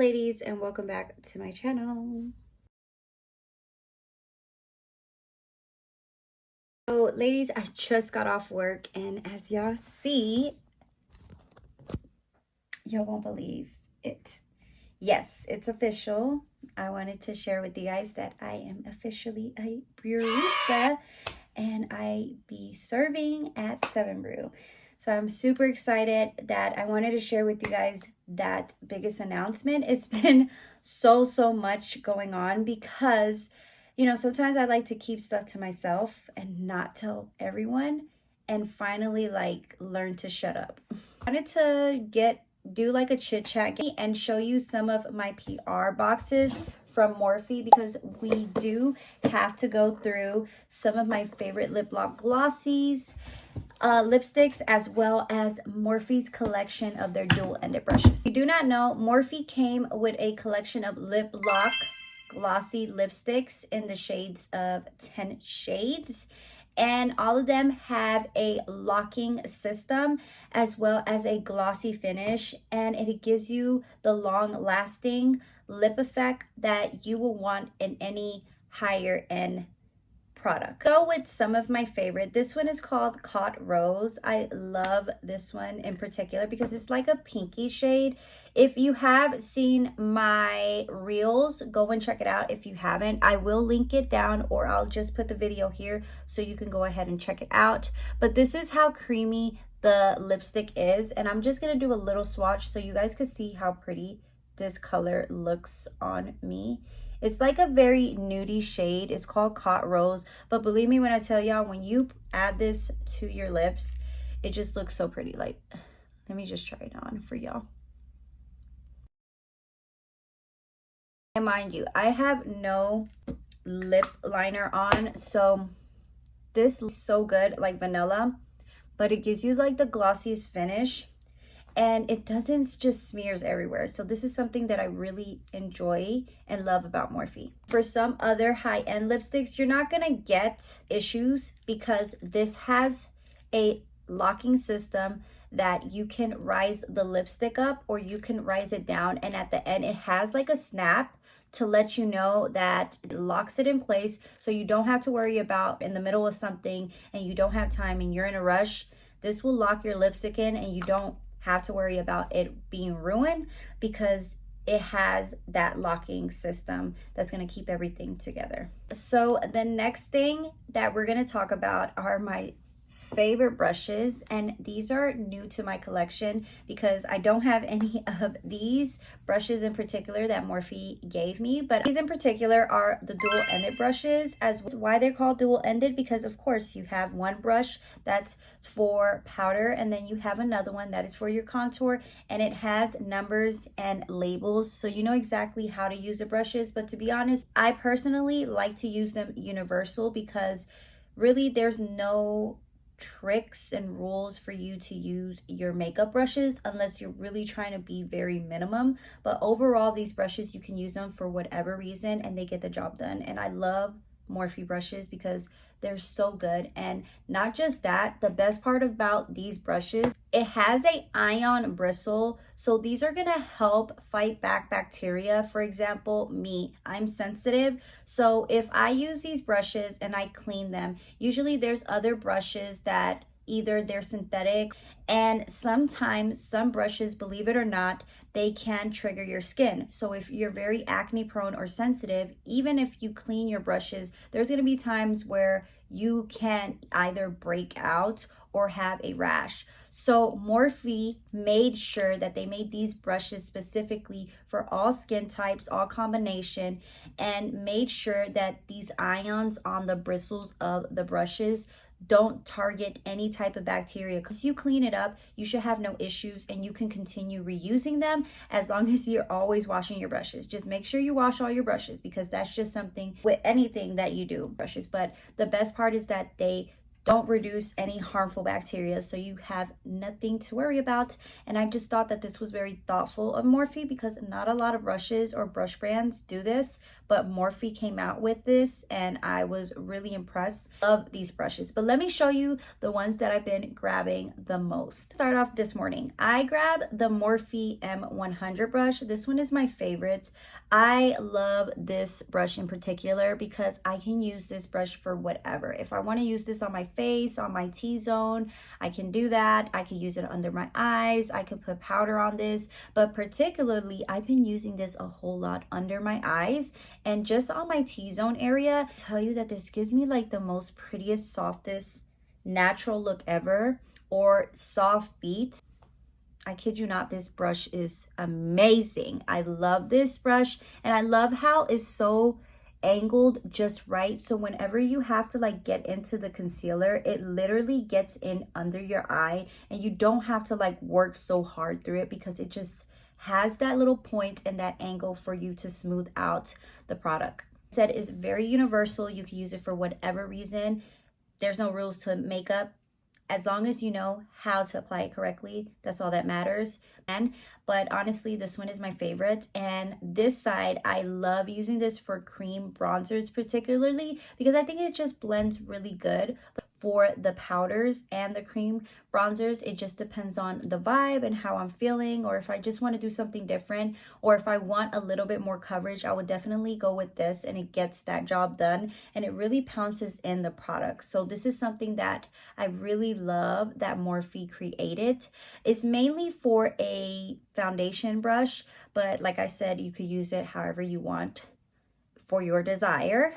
ladies, and welcome back to my channel. So ladies, I just got off work, and as y'all see, y'all won't believe it. Yes, it's official. I wanted to share with you guys that I am officially a barista, and I be serving at 7 Brew. So I'm super excited that I wanted to share with you guys that biggest announcement. It's been so much going on because, you know, sometimes I like to keep stuff to myself and not tell everyone, and finally like learn to shut up. I wanted to do like a chit chat and show you some of my PR boxes from Morphe, because we do have to go through some of my favorite lip lock glossies, lipsticks, as well as Morphe's collection of their dual-ended brushes. If you do not know, Morphe came with a collection of lip lock glossy lipsticks in the shades of 10 shades. And all of them have a locking system as well as a glossy finish, and it gives you the long lasting lip effect that you will want in any higher end product. Go with some of my favorite. This one is called Caught Rose. I love this one in particular because it's like a pinky shade. If you have seen my reels, go and check it out. If you haven't, I will link it down, or I'll just put the video here so you can go ahead and check it out. But this is how creamy the lipstick is, and I'm just gonna do a little swatch so you guys can see how pretty this color looks on me. It's like a very nudie shade. It's called Caught Rose, but believe me when I tell y'all, when you add this to your lips, it just looks so pretty. Like, let me just try it on for y'all. And mind you, I have no lip liner on, so this looks so good, like vanilla, but it gives you like the glossiest finish, and it doesn't just smears everywhere. So this is something that I really enjoy and love about Morphe. For some other high-end lipsticks, you're not gonna get issues because this has a locking system that you can rise the lipstick up or you can rise it down, and at the end it has like a snap to let you know that it locks it in place, so you don't have to worry about in the middle of something and you don't have time and you're in a rush. This will lock your lipstick in and you don't have to worry about it being ruined because it has that locking system that's going to keep everything together. So the next thing that we're going to talk about are my favorite brushes, and these are new to my collection because I don't have any of these brushes in particular that Morphe gave me, but these in particular are the dual-ended brushes. As why they're called dual-ended, because of course you have one brush that's for powder and then you have another one that is for your contour, and it has numbers and labels so you know exactly how to use the brushes. But to be honest, I personally like to use them universal because really there's no tricks and rules for you to use your makeup brushes unless you're really trying to be very minimum. But overall, these brushes, you can use them for whatever reason and they get the job done. And I love Morphe brushes because they're so good. And not just that, the best part about these brushes, it has a ion bristle, so these are gonna help fight back bacteria. For example, me, I'm sensitive, so if I use these brushes and I clean them, usually there's other brushes that either they're synthetic, and sometimes some brushes, believe it or not, they can trigger your skin. So if you're very acne prone or sensitive, even if you clean your brushes, there's going to be times where you can either break out or have a rash. So Morphe made sure that they made these brushes specifically for all skin types, all combination, and made sure that these ions on the bristles of the brushes don't target any type of bacteria. Because you clean it up, you should have no issues and you can continue reusing them as long as you're always washing your brushes. Just make sure you wash all your brushes because that's just something with anything that you do, brushes. But the best part is that they don't reduce any harmful bacteria, so you have nothing to worry about. And I just thought that this was very thoughtful of Morphe, because not a lot of brushes or brush brands do this, but Morphe came out with this and I was really impressed. Love these brushes. But let me show you the ones that I've been grabbing the most. Start off this morning, I grabbed the Morphe M100 brush. This one is my favorite. I love this brush in particular because I can use this brush for whatever. If I want to use this on my face, on my T-zone, I can do that. I can use it under my eyes. I could put powder on this, but particularly I've been using this a whole lot under my eyes and just on my T-zone area. I tell you that this gives me like the most prettiest, softest, natural look ever, or soft beat. I kid you not, this brush is amazing. I love this brush, and I love how it's so angled just right. So whenever you have to like get into the concealer, it literally gets in under your eye and you don't have to like work so hard through it, because it just has that little point and that angle for you to smooth out the product. Said is very universal. You can use it for whatever reason. There's no rules to makeup. As long as you know how to apply it correctly, that's all that matters. But honestly, this one is my favorite. And this side, I love using this for cream bronzers particularly, because I think it just blends really good. For the powders and the cream bronzers, it just depends on the vibe and how I'm feeling, or if I just want to do something different, or if I want a little bit more coverage, I would definitely go with this, and it gets that job done, and it really pounces in the product. So this is something that I really love that Morphe created. It's mainly for a foundation brush, but like I said, you could use it however you want for your desire.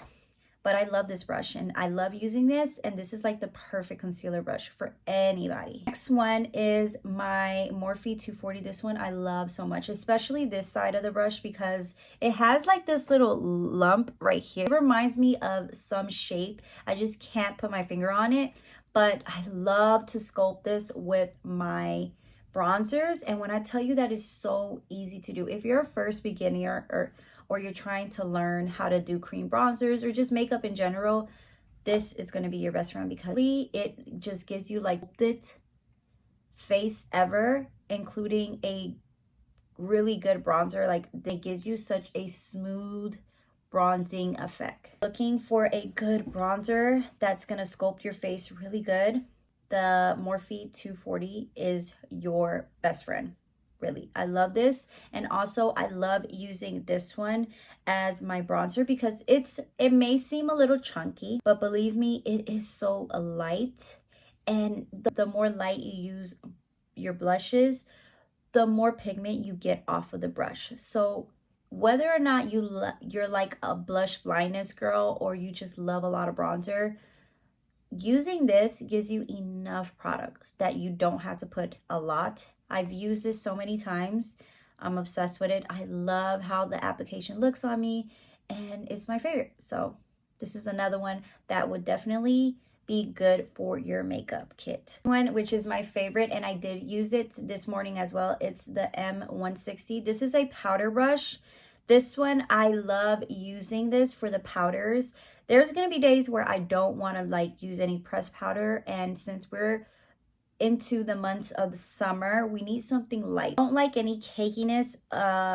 But I love this brush and I love using this, and this is like the perfect concealer brush for anybody. Next one is my Morphe 240. This one I love so much, especially this side of the brush, because it has like this little lump right here. It reminds me of some shape. I just can't put my finger on it, but I love to sculpt this with my bronzers. And when I tell you that is so easy to do, if you're a first beginner or you're trying to learn how to do cream bronzers or just makeup in general, this is going to be your best friend, because it just gives you like the face ever, including a really good bronzer. Like, it gives you such a smooth bronzing effect. Looking for a good bronzer that's going to sculpt your face really good, the Morphe 240 is your best friend. Really, I love this. And also I love using this one as my bronzer, because it may seem a little chunky, but believe me, it is so light. And the more light you use your blushes, the more pigment you get off of the brush. So whether or not you're like a blush blindness girl, or you just love a lot of bronzer, using this gives you enough products that you don't have to put a lot. I've used this so many times. I'm obsessed with it. I love how the application looks on me, and it's my favorite. So this is another one that would definitely be good for your makeup kit. One which is my favorite, and I did use it this morning as well, it's the M160. This is a powder brush. This one, I love using this for the powders. There's going to be days where I don't want to like use any pressed powder, and since we're into the months of the summer, we need something light. I don't like any cakiness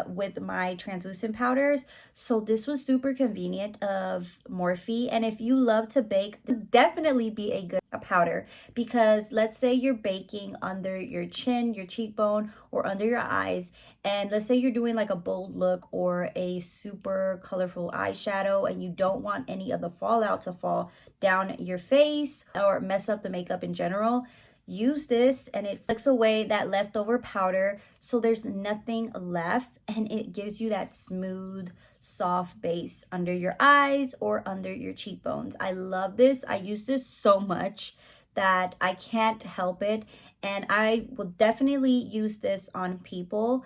with my translucent powders, so this was super convenient of Morphe. And if you love to bake, definitely be a good powder, because let's say you're baking under your chin, your cheekbone, or under your eyes, and let's say you're doing like a bold look or a super colorful eyeshadow, and you don't want any of the fallout to fall down your face or mess up the makeup in general. Use this and it flicks away that leftover powder, so there's nothing left, and it gives you that smooth, soft base under your eyes or under your cheekbones. I love this. I use this so much that I can't help it, and I will definitely use this on people.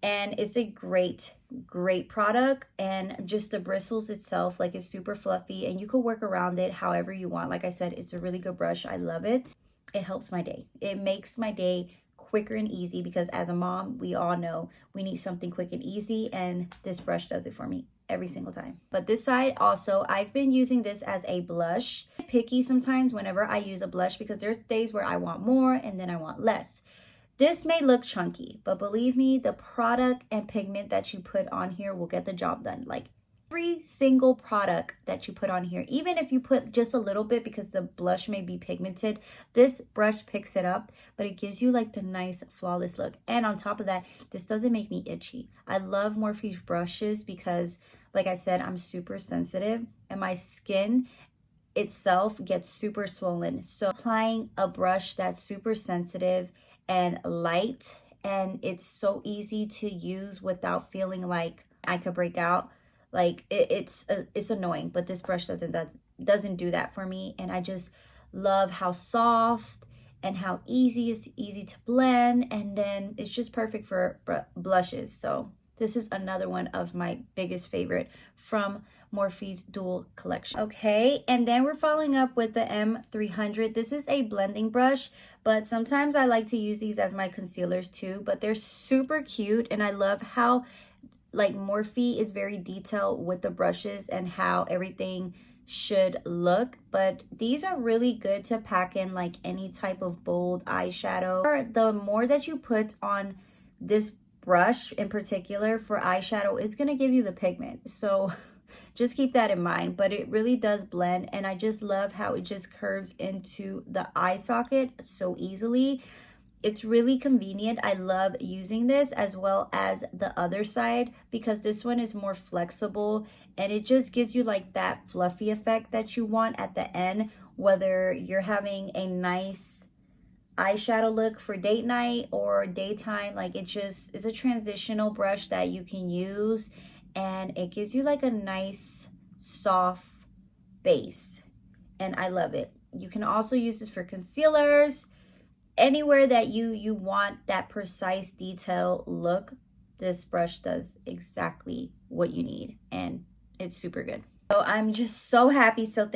And it's a great product, and just the bristles itself, like, it's super fluffy, and you can work around it however you want. Like I said, it's a really good brush. I love it. It helps my day. It makes my day quicker and easy, because as a mom, we all know we need something quick and easy, and this brush does it for me. every single time. But this side also, I've been using this as a blush. I'm picky sometimes whenever I use a blush because there's days where I want more and then I want less. This may look chunky, but believe me, the product and pigment that you put on here will get the job done. Like every single product that you put on here, even if you put just a little bit because the blush may be pigmented, this brush picks it up, but it gives you like the nice flawless look. And on top of that, this doesn't make me itchy. I love Morphe brushes because, like I said, I'm super sensitive and my skin itself gets super swollen. So applying a brush that's super sensitive and light, and it's so easy to use without feeling like I could break out. Like it's annoying, but this brush doesn't do that for me. And I just love how soft and how easy to blend, and then it's just perfect for blushes. So this is another one of my biggest favorite from Morphe's dual collection. Okay, and then we're following up with the M300. This is a blending brush, but sometimes I like to use these as my concealers too, but they're super cute. And I love how like Morphe is very detailed with the brushes and how everything should look. But these are really good to pack in like any type of bold eyeshadow. The more that you put on this brush in particular for eyeshadow, it's going to give you the pigment. So just keep that in mind. But it really does blend, and I just love how it just curves into the eye socket so easily. It's really convenient. I love using this as well as the other side because this one is more flexible, and it just gives you like that fluffy effect that you want at the end, whether you're having a nice eyeshadow look for date night or daytime. Like it's a transitional brush that you can use, and it gives you like a nice soft base, and I love it. You can also use this for concealers. Anywhere that you want that precise detail look, this brush does exactly what you need, and it's super good. So I'm just so happy, so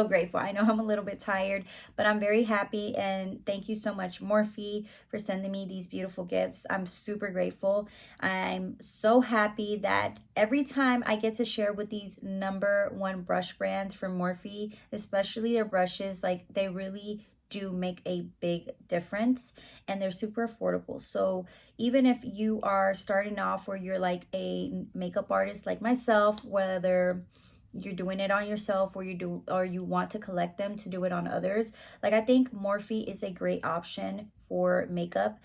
grateful. I know I'm a little bit tired, but I'm very happy, and thank you so much, Morphe, for sending me these beautiful gifts. I'm super grateful. I'm so happy that every time I get to share with these #1 brush brands from Morphe, especially their brushes, like they really do make a big difference, and they're super affordable. So even if you are starting off or you're like a makeup artist like myself, whether you're doing it on yourself or you want to collect them to do it on others, like I think Morphe is a great option for makeup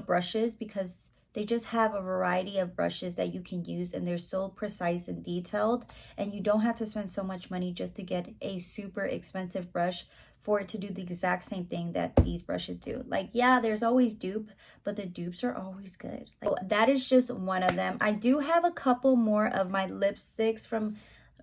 brushes, because they just have a variety of brushes that you can use, and they're so precise and detailed, and you don't have to spend so much money just to get a super expensive brush for it to do the exact same thing that these brushes do. Like, yeah, there's always dupe, but the dupes are always good. Like, that is just one of them. I do have a couple more of my lipsticks from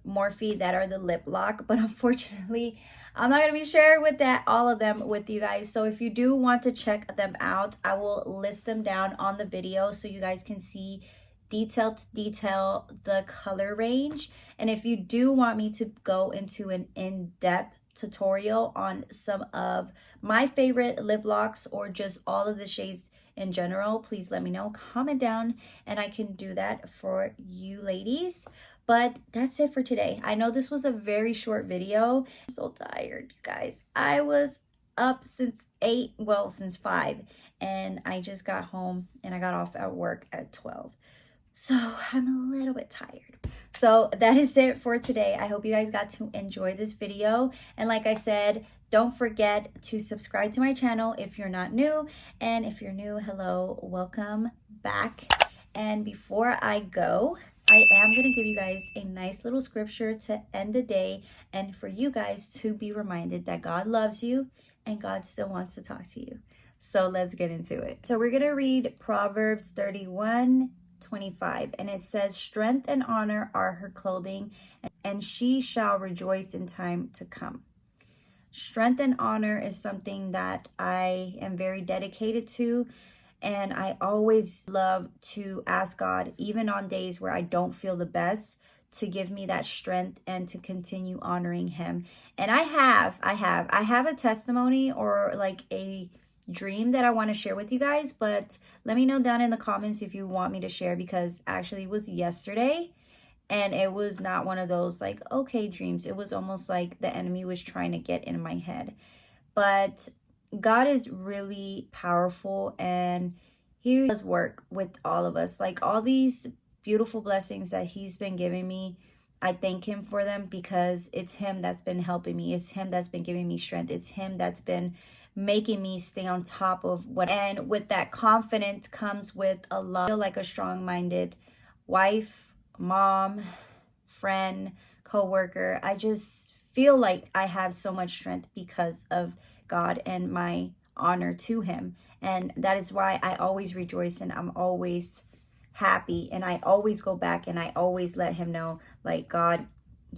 Morphe that are the lip lock, but unfortunately I'm not going to be sharing all of them with you guys. So if you do want to check them out, I will list them down on the video so you guys can see detail to detail the color range. And if you do want me to go into an in-depth tutorial on some of my favorite lip locks or just all of the shades in general, please let me know. Comment down and I can do that for you ladies. But that's it for today. I know this was a very short video. I'm so tired, you guys. I was up since 5, and I just got home and I got off at work at 12. So I'm a little bit tired. So that is it for today. I hope you guys got to enjoy this video. And like I said, don't forget to subscribe to my channel if you're not new. And if you're new, hello, welcome back. And before I go, I am going to give you guys a nice little scripture to end the day, and for you guys to be reminded that God loves you and God still wants to talk to you. So let's get into it. So we're going to read Proverbs 31:25, and it says, "Strength and honor are her clothing, and she shall rejoice in time to come." Strength and honor is something that I am very dedicated to. And I always love to ask God, even on days where I don't feel the best, to give me that strength and to continue honoring him. And I have a testimony, or like a dream that I want to share with you guys, but let me know down in the comments if you want me to share, because actually it was yesterday and it was not one of those like okay dreams. It was almost like the enemy was trying to get in my head. But God is really powerful and he does work with all of us. Like all these beautiful blessings that he's been giving me, I thank him for them because it's him that's been helping me. It's him that's been giving me strength. It's him that's been making me stay on top of what. And with that confidence comes with a lot. I feel like a strong-minded wife, mom, friend, co-worker. I just feel like I have so much strength because of God and my honor to him. And that is why I always rejoice and I'm always happy, and I always go back and I always let him know, like, God,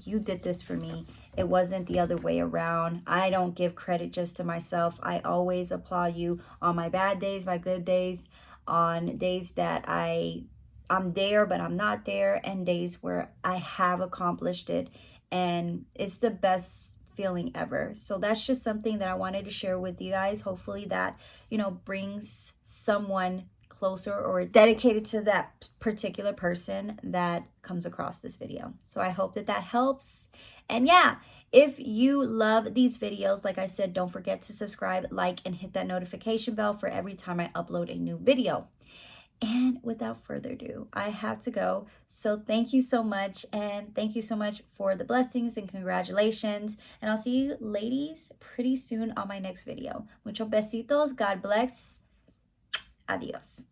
you did this for me. It wasn't the other way around. I don't give credit just to myself. I always applaud you on my bad days, my good days, on days that I'm there but I'm not there, and days where I have accomplished it, and it's the best feeling ever. So that's just something that I wanted to share with you guys. Hopefully that, you know, brings someone closer or dedicated to that particular person that comes across this video. So I hope that that helps. And yeah, if you love these videos, like I said, don't forget to subscribe, like, and hit that notification bell for every time I upload a new video. And without further ado, I have to go. So thank you so much. And thank you so much for the blessings and congratulations. And I'll see you ladies pretty soon on my next video. Muchos besitos. God bless. Adios.